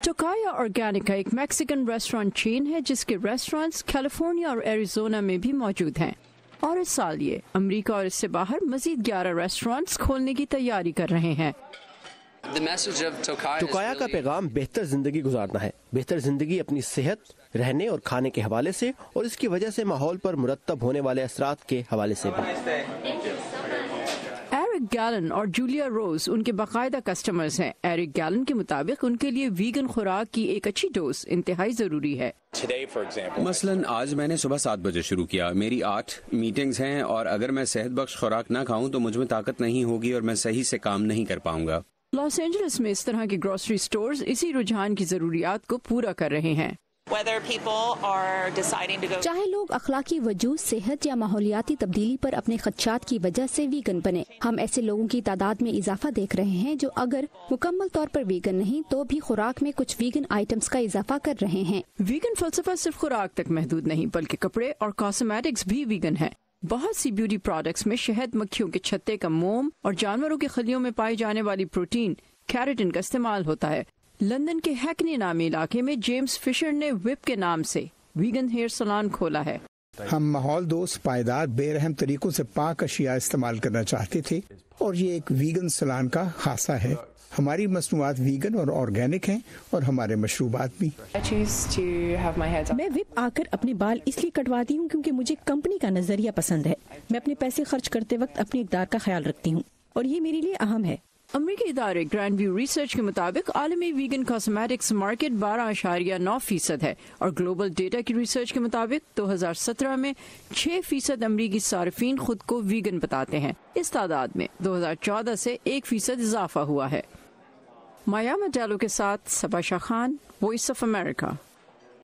टोकाया Organica एक Mexican restaurant chain है जिसके रेस्टोरेंट्स कैलिफोर्निया और एरिजोना में भी मौजूद हैं और इस साल ये अमेरिका और इससे बाहर मजीद 11 रेस्टोरेंट्स खोलने की तैयारी कर रहे हैं। टोकाया का पैगाम बेहतर जिंदगी गुजारना है, बेहतर जिंदगी अपनी सेहत, रहने और खाने के हवाले से और इसकी वजह से माहौल पर मुरतब होने वाले असरात के हवाले से भी। एरिक गैलन और जूलिया रोज उनके बाकायदा कस्टमर्स हैं। एरिक गैलन के मुताबिक उनके लिए वीगन खुराक की एक अच्छी डोज इंतहाई जरूरी है। मसलन आज मैंने सुबह 7 बजे शुरू किया, मेरी 8 मीटिंग्स हैं और अगर मैं सेहत बख्श खुराक ना खाऊं तो मुझ में ताकत नहीं होगी और मैं सही से काम नहीं कर पाऊंगा। लॉस एंजलिस में इस तरह के ग्रोसरी स्टोर्स इसी रुझान की जरूरियात को पूरा कर रहे हैं। चाहे लोग अखलाकी वजूद, सेहत या माहौलियाती तब्दीली पर अपने खदशात की वजह से वीगन बने, हम ऐसे लोगों की तादाद में इजाफा देख रहे हैं जो अगर मुकम्मल तौर पर वीगन नहीं तो भी खुराक में कुछ वीगन आइटम्स का इजाफा कर रहे हैं। वीगन फलसफा सिर्फ खुराक तक महदूद नहीं बल्कि कपड़े और कॉस्मेटिक्स भी वीगन है। बहुत सी ब्यूटी प्रोडक्ट्स में शहद, मक्खियों के छत्ते का मोम और जानवरों की खलियों में पाई जाने वाली प्रोटीन कैरेटिन का इस्तेमाल होता है। लंदन के हैकनी नामी इलाके में जेम्स फिशर ने विप के नाम से वीगन हेयर सैलून खोला है। हम माहौल दोस्त, पायदार, बेरहम तरीकों से पाक अशिया इस्तेमाल करना चाहते थे और ये एक वीगन सैलून का खासा है। हमारी मसनूआत वीगन और ऑर्गेनिक हैं और हमारे मशरूबात भी। मैं विप आकर अपने बाल इसलिए कटवाती हूँ क्योंकि मुझे कंपनी का नजरिया पसंद है। मैं अपने पैसे खर्च करते वक्त अपनी इक़दार का ख्याल रखती हूँ और ये मेरे लिए अहम है। अमरीकी इदारे ग्रैंड व्यू रिसर्च के मुताबिक आलमी वीगन कॉस्मेटिक्स मार्केट 12.9% है और ग्लोबल डेटा की रिसर्च के मुताबिक 2017 में 6% अमरीकी सार्फिन खुद को वीगन बताते हैं। इस तादाद में 2014 से 1% इजाफा हुआ है। माया मडालो के साथ Saba Shah Khan, voice of America.